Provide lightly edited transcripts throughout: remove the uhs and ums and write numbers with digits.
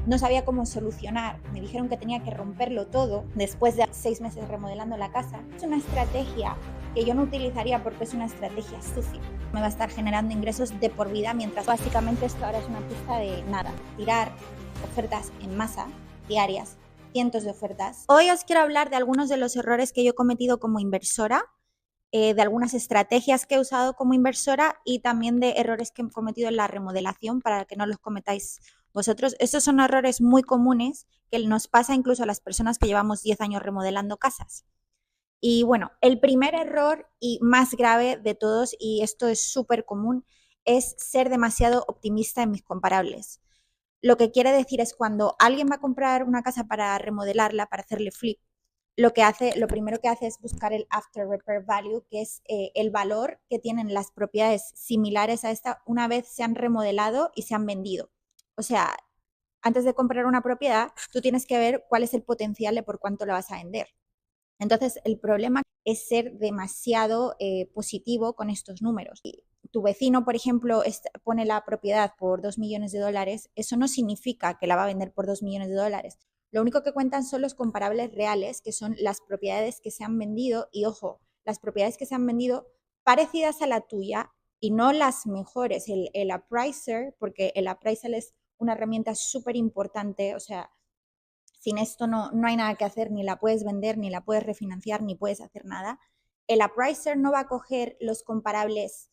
no sabía cómo solucionar. Me dijeron que tenía que romperlo todo después de 6 meses remodelando la casa. Es una estrategia que yo no utilizaría porque es una estrategia sucia. Me va a estar generando ingresos de por vida, mientras básicamente esto ahora es una pista de nada. Tirar ofertas en masa, diarias, cientos de ofertas. Hoy os quiero hablar de algunos de los errores que yo he cometido como inversora, de algunas estrategias que he usado como inversora y también de errores que he cometido en la remodelación para que no los cometáis vosotros. Estos son errores muy comunes que nos pasa incluso a las personas que llevamos 10 años remodelando casas. Y bueno, el primer error y más grave de todos, y esto es súper común, es ser demasiado optimista en mis comparables. Lo que quiere decir es cuando alguien va a comprar una casa para remodelarla, para hacerle flip, lo primero que hace es buscar el after repair value, que es el valor que tienen las propiedades similares a esta una vez se han remodelado y se han vendido. O sea, antes de comprar una propiedad, tú tienes que ver cuál es el potencial de por cuánto la vas a vender. Entonces, el problema es ser demasiado positivo con estos números. Si tu vecino, por ejemplo, pone la propiedad por 2 millones de dólares, eso no significa que la va a vender por 2 millones de dólares. Lo único que cuentan son los comparables reales, que son las propiedades que se han vendido, y ojo, las propiedades que se han vendido parecidas a la tuya y no las mejores. El appraiser, porque el appraisal es una herramienta súper importante, o sea, sin esto no hay nada que hacer, ni la puedes vender, ni la puedes refinanciar, ni puedes hacer nada. El appraiser no va a coger los comparables,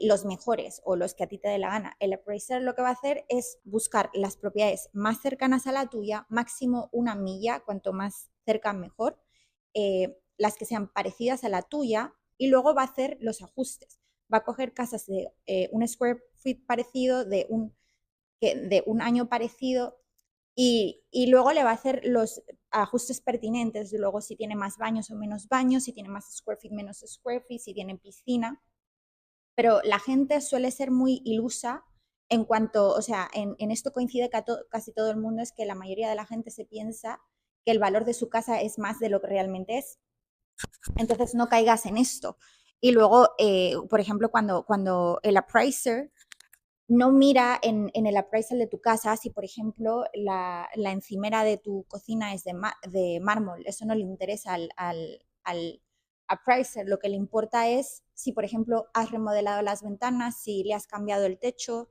los mejores o los que a ti te dé la gana. El appraiser lo que va a hacer es buscar las propiedades más cercanas a la tuya, máximo 1 milla, cuanto más cerca mejor, las que sean parecidas a la tuya, y luego va a hacer los ajustes. Va a coger casas de un square feet parecido, de un año parecido, y luego le va a hacer los ajustes pertinentes, luego si tiene más baños o menos baños, si tiene más square feet, menos square feet, si tiene piscina. Pero la gente suele ser muy ilusa en cuanto, o sea, en esto coincide casi todo el mundo, es que la mayoría de la gente se piensa que el valor de su casa es más de lo que realmente es. Entonces no caigas en esto. Y luego, por ejemplo, cuando el appraiser no mira en el appraisal de tu casa si, por ejemplo, la encimera de tu cocina es de mármol. Eso no le interesa al appraiser. Lo que le importa es si, por ejemplo, has remodelado las ventanas, si le has cambiado el techo,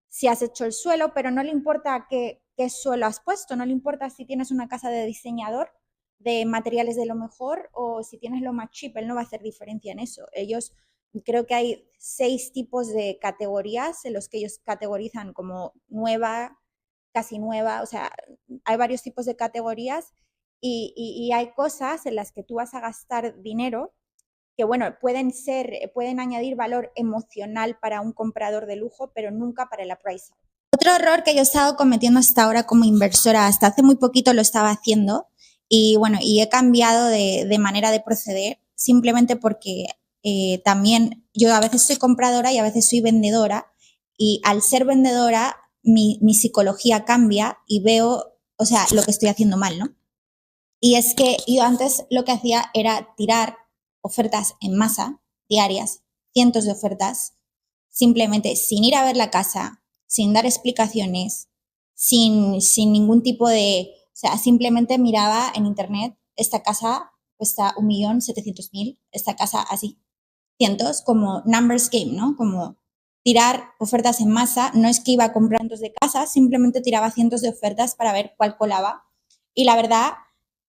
si has hecho el suelo, pero no le importa qué suelo has puesto, no le importa si tienes una casa de diseñador de materiales de lo mejor o si tienes lo más cheap. Él no va a hacer diferencia en eso. Creo que hay 6 tipos de categorías en los que ellos categorizan como nueva, casi nueva, o sea, hay varios tipos de categorías, y hay cosas en las que tú vas a gastar dinero que, bueno, pueden añadir valor emocional para un comprador de lujo, pero nunca para el appraisal. Otro error que yo he estado cometiendo hasta ahora como inversora, hasta hace muy poquito lo estaba haciendo, y bueno, y he cambiado de manera de proceder simplemente porque también yo a veces soy compradora y a veces soy vendedora, y al ser vendedora mi psicología cambia y veo, o sea, lo que estoy haciendo mal, ¿no? Y es que yo antes lo que hacía era tirar ofertas en masa, diarias, cientos de ofertas, simplemente sin ir a ver la casa, sin dar explicaciones, sin ningún tipo de... O sea, simplemente miraba en internet, esta casa cuesta 1.700.000, esta casa así, cientos, como numbers game, ¿no? Como tirar ofertas en masa. No es que iba a comprar cientos de casas, simplemente tiraba cientos de ofertas para ver cuál colaba. Y la verdad,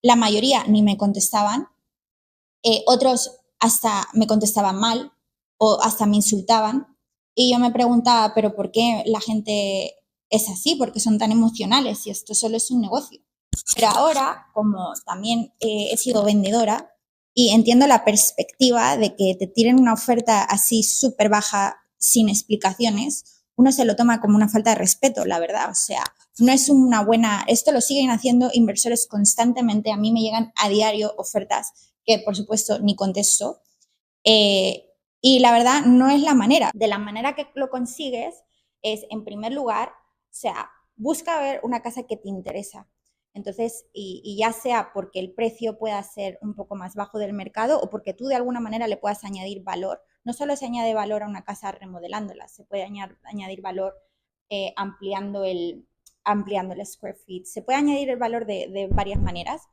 la mayoría ni me contestaban, otros hasta me contestaban mal o hasta me insultaban. Y yo me preguntaba, pero ¿por qué la gente es así? ¿Por qué son tan emocionales? Si esto solo es un negocio. Pero ahora, como también he sido vendedora y entiendo la perspectiva de que te tiren una oferta así súper baja sin explicaciones, uno se lo toma como una falta de respeto, la verdad. O sea, no es una buena... Esto lo siguen haciendo inversores constantemente. A mí me llegan a diario ofertas que, por supuesto, ni contesto. Y la verdad, no es la manera. De la manera que lo consigues es, en primer lugar, o sea, busca ver una casa que te interesa. Entonces, y ya sea porque el precio pueda ser un poco más bajo del mercado o porque tú de alguna manera le puedas añadir valor. No solo se añade valor a una casa remodelándola, se puede añadir valor ampliando ampliando el square feet, se puede añadir el valor de varias maneras.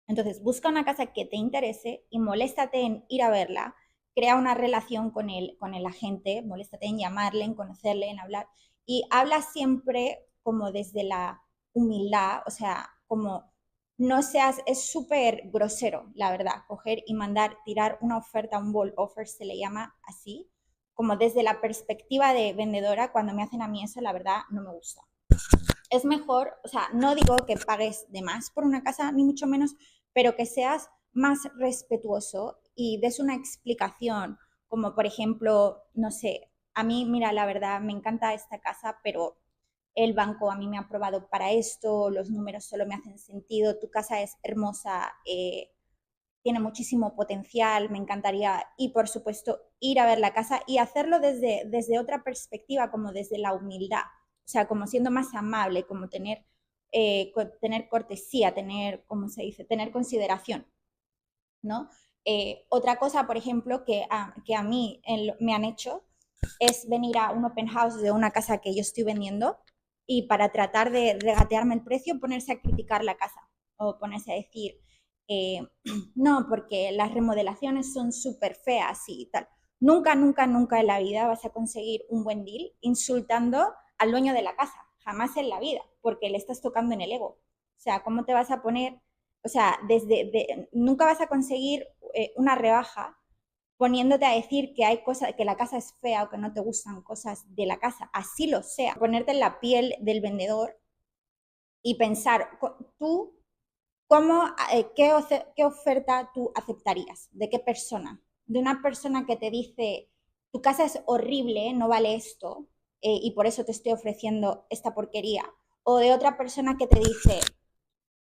Entonces, busca una casa que te interese y moléstate en ir a verla, crea una relación con el agente, moléstate en llamarle, en conocerle, en hablar, y habla siempre como desde la humildad, o sea, como no seas, es súper grosero, la verdad, coger y mandar, tirar una oferta, un ball offer, se le llama así, como desde la perspectiva de vendedora, cuando me hacen a mí eso, la verdad, no me gusta. Es mejor, o sea, no digo que pagues de más por una casa, ni mucho menos, pero que seas más respetuoso y des una explicación, como por ejemplo, no sé, a mí, mira, la verdad, me encanta esta casa, pero el banco a mí me ha aprobado para esto, los números solo me hacen sentido, tu casa es hermosa, tiene muchísimo potencial, me encantaría, y por supuesto, ir a ver la casa y hacerlo desde otra perspectiva, como desde la humildad, o sea, como siendo más amable, como tener cortesía, tener, ¿cómo se dice?, tener consideración, ¿no? Otra cosa, por ejemplo, que a mí me han hecho es venir a un open house de una casa que yo estoy vendiendo y para tratar de regatearme el precio, ponerse a criticar la casa o ponerse a decir, no, porque las remodelaciones son súper feas y tal. Nunca, nunca, nunca en la vida vas a conseguir un buen deal insultando al dueño de la casa. Jamás en la vida, porque le estás tocando en el ego. O sea, ¿cómo te vas a poner? O sea, nunca vas a conseguir una rebaja poniéndote a decir que hay cosas, que la casa es fea o que no te gustan cosas de la casa, así lo sea. Ponerte en la piel del vendedor y pensar, tú ¿qué oferta tú aceptarías? ¿De qué persona? De una persona que te dice, tu casa es horrible, no vale esto, y por eso te estoy ofreciendo esta porquería. O de otra persona que te dice,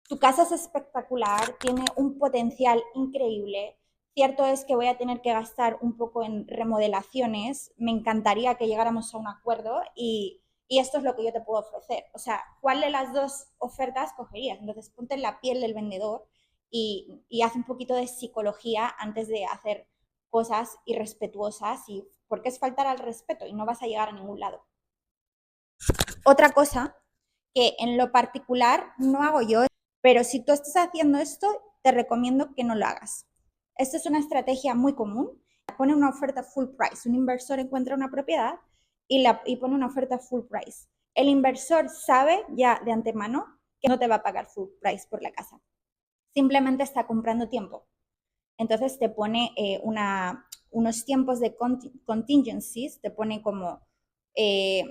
tu casa es espectacular, tiene un potencial increíble. Cierto es que voy a tener que gastar un poco en remodelaciones. Me encantaría que llegáramos a un acuerdo y esto es lo que yo te puedo ofrecer. O sea, ¿cuál de las dos ofertas cogerías? Entonces, ponte en la piel del vendedor y haz un poquito de psicología antes de hacer cosas irrespetuosas, porque es faltar al respeto y no vas a llegar a ningún lado. Otra cosa que en lo particular no hago yo, pero si tú estás haciendo esto, te recomiendo que no lo hagas. Esta es una estrategia muy común. Pone una oferta full price. Un inversor encuentra una propiedad y pone una oferta full price. El inversor sabe ya de antemano que no te va a pagar full price por la casa. Simplemente está comprando tiempo. Entonces te pone unos tiempos de contingencies, te pone como,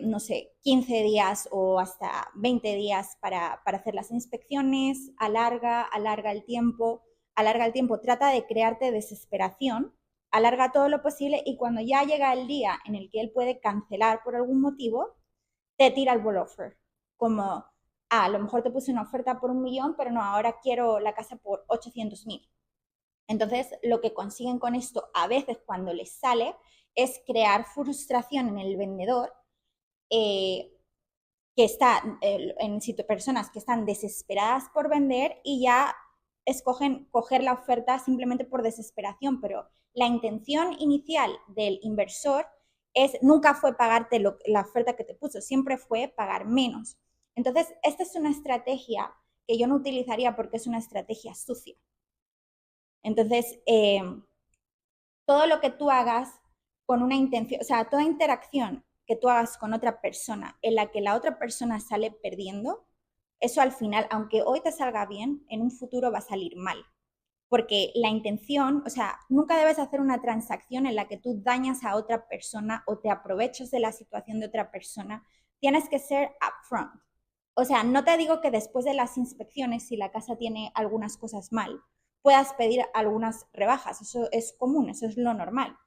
no sé, 15 días o hasta 20 días para hacer las inspecciones, alarga el tiempo, trata de crearte desesperación, alarga todo lo posible y cuando ya llega el día en el que él puede cancelar por algún motivo, te tira el ball offer, como, a lo mejor te puse una oferta por 1.000.000, pero no, ahora quiero la casa por 800.000. Entonces, lo que consiguen con esto, a veces cuando les sale, es crear frustración en el vendedor, que está en personas que están desesperadas por vender y ya escogen coger la oferta simplemente por desesperación, pero la intención inicial del inversor nunca fue pagarte la oferta que te puso, siempre fue pagar menos. Entonces, esta es una estrategia que yo no utilizaría porque es una estrategia sucia. Entonces, todo lo que tú hagas con una intención, o sea, toda interacción que tú hagas con otra persona en la que la otra persona sale perdiendo, eso al final, aunque hoy te salga bien, en un futuro va a salir mal. Porque la intención, o sea, nunca debes hacer una transacción en la que tú dañas a otra persona o te aprovechas de la situación de otra persona. Tienes que ser upfront. O sea, no te digo que después de las inspecciones, si la casa tiene algunas cosas mal, puedas pedir algunas rebajas. Eso es común, eso es lo normal.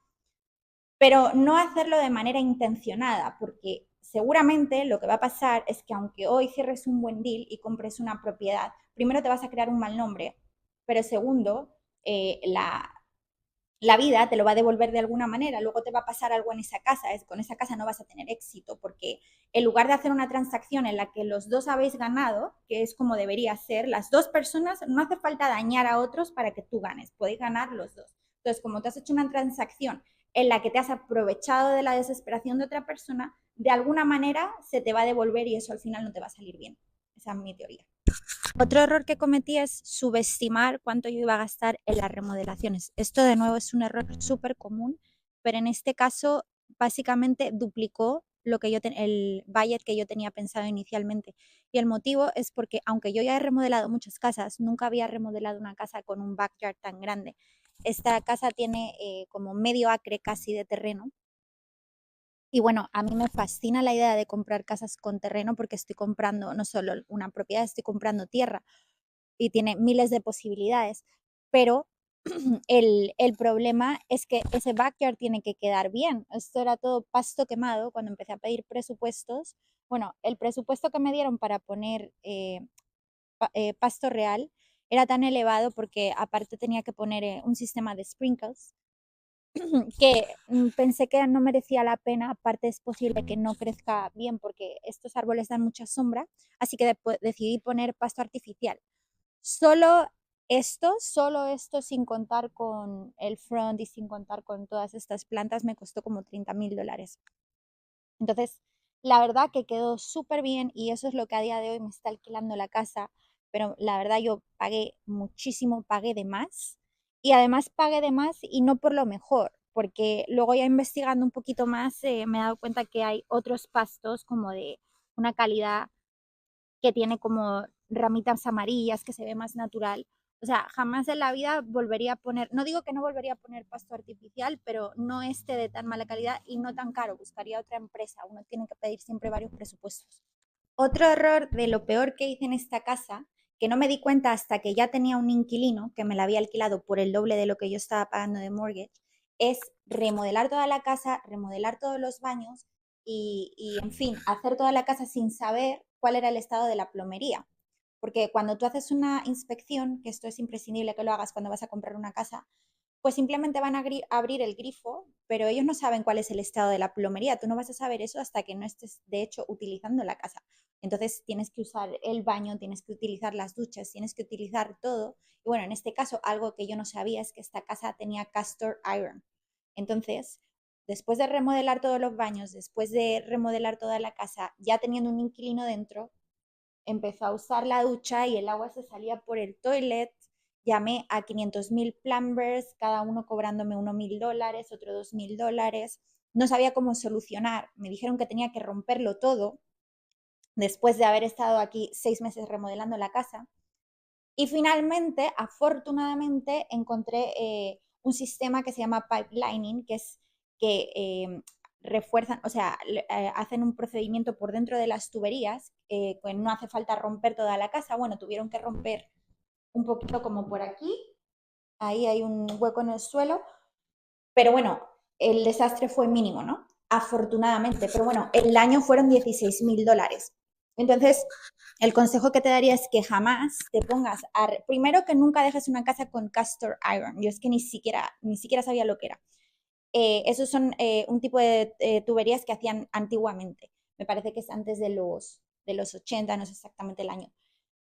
Pero no hacerlo de manera intencionada, porque seguramente lo que va a pasar es que aunque hoy cierres un buen deal y compres una propiedad, primero te vas a crear un mal nombre, pero segundo, la vida te lo va a devolver de alguna manera, luego te va a pasar algo en esa casa, con esa casa no vas a tener éxito, porque en lugar de hacer una transacción en la que los dos habéis ganado, que es como debería ser, las dos personas, no hace falta dañar a otros para que tú ganes, podéis ganar los dos. Entonces, como tú has hecho una transacción en la que te has aprovechado de la desesperación de otra persona, de alguna manera se te va a devolver y eso al final no te va a salir bien. Esa es mi teoría. Otro error que cometí es subestimar cuánto yo iba a gastar en las remodelaciones. Esto de nuevo es un error súper común, pero en este caso básicamente duplicó el budget que yo tenía pensado inicialmente. Y el motivo es porque aunque yo ya he remodelado muchas casas, nunca había remodelado una casa con un backyard tan grande. Esta casa tiene como medio acre casi de terreno. Y bueno, a mí me fascina la idea de comprar casas con terreno porque estoy comprando no solo una propiedad, estoy comprando tierra y tiene miles de posibilidades, pero el problema es que ese backyard tiene que quedar bien. Esto era todo pasto quemado cuando empecé a pedir presupuestos. Bueno, el presupuesto que me dieron para poner pasto real era tan elevado porque aparte tenía que poner un sistema de sprinkles que pensé que no merecía la pena, aparte es posible que no crezca bien porque estos árboles dan mucha sombra, así que decidí poner pasto artificial. Solo esto sin contar con el front y sin contar con todas estas plantas me costó como $30,000. Entonces, la verdad que quedó súper bien y eso es lo que a día de hoy me está alquilando la casa, pero la verdad yo pagué muchísimo, pagué de más y además pagué de más y no por lo mejor, porque luego ya investigando un poquito más me he dado cuenta que hay otros pastos como de una calidad que tiene como ramitas amarillas, que se ve más natural. O sea, jamás en la vida volvería a poner, no digo que no volvería a poner pasto artificial, pero no este de tan mala calidad y no tan caro. Buscaría otra empresa. Uno tiene que pedir siempre varios presupuestos. Otro error de lo peor que hice en esta casa, que no me di cuenta hasta que ya tenía un inquilino que me la había alquilado por el doble de lo que yo estaba pagando de mortgage, es remodelar toda la casa, remodelar todos los baños y en fin, hacer toda la casa sin saber cuál era el estado de la plomería. Porque cuando tú haces una inspección, que esto es imprescindible que lo hagas cuando vas a comprar una casa, pues simplemente van a abrir el grifo, pero ellos no saben cuál es el estado de la plomería. Tú no vas a saber eso hasta que no estés, de hecho, utilizando la casa. Entonces tienes que usar el baño, tienes que utilizar las duchas, tienes que utilizar todo. Y bueno, en este caso, algo que yo no sabía es que esta casa tenía castor iron. Entonces, después de remodelar todos los baños, después de remodelar toda la casa, ya teniendo un inquilino dentro, empezó a usar la ducha y el agua se salía por el toilet. Llamé a 500,000 plumbers, cada uno cobrándome uno $1,000, otro $2,000. No sabía cómo solucionar. Me dijeron que tenía que romperlo todo después de haber estado aquí 6 meses remodelando la casa. Y finalmente, afortunadamente, encontré un sistema que se llama pipelining, que es que refuerzan, o sea, hacen un procedimiento por dentro de las tuberías, que no hace falta romper toda la casa. Bueno, tuvieron que romper un poquito como por aquí, ahí hay un hueco en el suelo, pero bueno, el desastre fue mínimo, ¿no? Afortunadamente, pero bueno, el daño fueron $16,000. Entonces, el consejo que te daría es que jamás te pongas primero que nunca dejes una casa con castor iron. Yo es que ni siquiera sabía lo que era. Esos son un tipo de tuberías que hacían antiguamente. Me parece que es antes de los 80, no sé exactamente el año.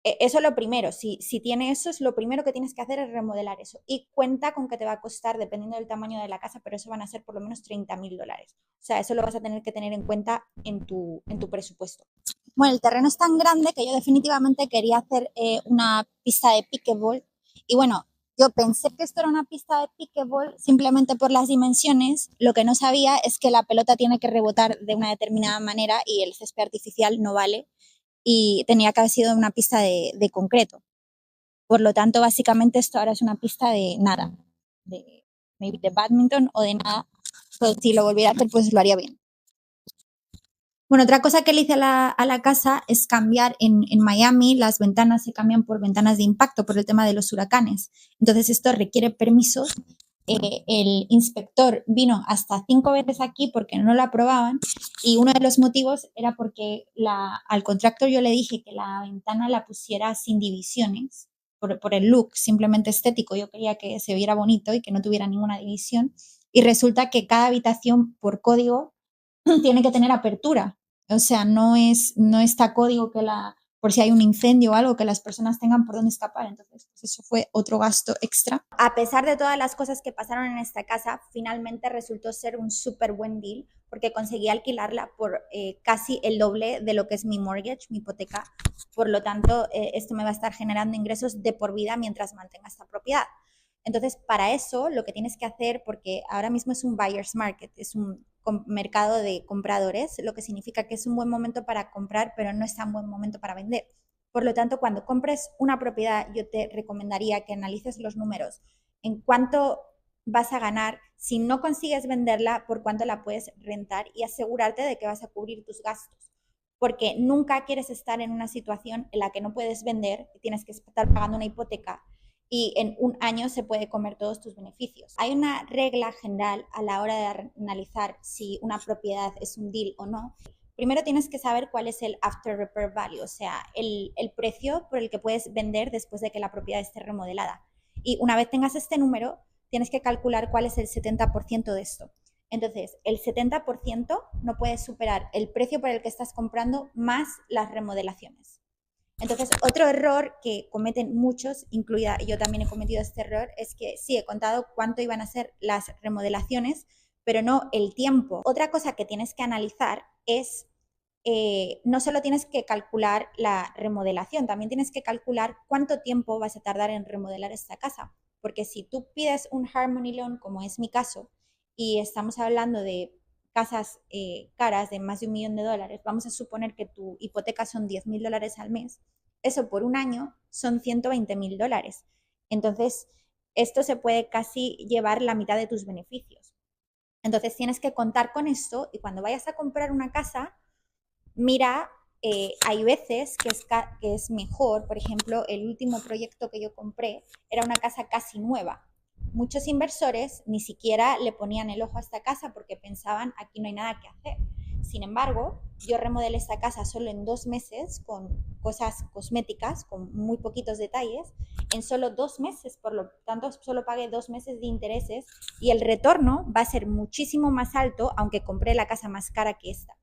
Eso es lo primero. Si tiene eso, es lo primero que tienes que hacer es remodelar eso. Y cuenta con que te va a costar, dependiendo del tamaño de la casa, pero eso van a ser por lo menos $30,000. O sea, eso lo vas a tener que tener en cuenta en tu presupuesto. Bueno, el terreno es tan grande que yo definitivamente quería hacer una pista de pickleball. Y bueno, yo pensé que esto era una pista de pickleball simplemente por las dimensiones. Lo que no sabía es que la pelota tiene que rebotar de una determinada manera y el césped artificial no vale y tenía que haber sido una pista de concreto. Por lo tanto, básicamente esto ahora es una pista de nada, maybe de badminton o de nada. Pues si lo volviera a hacer, pues lo haría bien. Bueno, otra cosa que le hice a la casa es cambiar en Miami, las ventanas se cambian por ventanas de impacto por el tema de los huracanes. Entonces esto requiere permisos. El inspector vino hasta 5 veces aquí porque no lo aprobaban y uno de los motivos era porque al contractor yo le dije que la ventana la pusiera sin divisiones por el look simplemente estético. Yo quería que se viera bonito y que no tuviera ninguna división y resulta que cada habitación por código tiene que tener apertura. O sea, no está código que por si hay un incendio o algo, que las personas tengan por dónde escapar. Entonces, pues eso fue otro gasto extra. A pesar de todas las cosas que pasaron en esta casa, finalmente resultó ser un súper buen deal porque conseguí alquilarla por casi el doble de lo que es mi mortgage, mi hipoteca. Por lo tanto, esto me va a estar generando ingresos de por vida mientras mantenga esta propiedad. Entonces, para eso, lo que tienes que hacer, porque ahora mismo es un buyer's market, es un mercado de compradores, lo que significa que es un buen momento para comprar, pero no es tan buen momento para vender. Por lo tanto, cuando compres una propiedad, yo te recomendaría que analices los números, en cuánto vas a ganar si no consigues venderla, por cuánto la puedes rentar y asegurarte de que vas a cubrir tus gastos. Porque nunca quieres estar en una situación en la que no puedes vender y tienes que estar pagando una hipoteca y en un año se puede comer todos tus beneficios. Hay una regla general a la hora de analizar si una propiedad es un deal o no. Primero tienes que saber cuál es el after repair value, o sea, el precio por el que puedes vender después de que la propiedad esté remodelada. Y una vez tengas este número, tienes que calcular cuál es el 70% de esto. Entonces, el 70% no puede superar el precio por el que estás comprando más las remodelaciones. Entonces, otro error que cometen muchos, incluida yo también he cometido este error, es que sí, he contado cuánto iban a ser las remodelaciones, pero no el tiempo. Otra cosa que tienes que analizar es, no solo tienes que calcular la remodelación, también tienes que calcular cuánto tiempo vas a tardar en remodelar esta casa. Porque si tú pides un Harmony Loan, como es mi caso, y estamos hablando de casas caras de más de $1.000.000, vamos a suponer que tu hipoteca son $10.000 al mes, eso por un año son $120.000. Entonces, esto se puede casi llevar la mitad de tus beneficios. Entonces, tienes que contar con esto y cuando vayas a comprar una casa, mira, hay veces que es mejor. Por ejemplo, el último proyecto que yo compré era una casa casi nueva. Muchos inversores ni siquiera le ponían el ojo a esta casa porque pensaban, aquí no hay nada que hacer. Sin embargo, yo remodelé esta casa solo en 2 meses con cosas cosméticas, con muy poquitos detalles, en solo 2 meses. Por lo tanto, solo pagué 2 meses de intereses y el retorno va a ser muchísimo más alto, aunque compré la casa más cara que esta.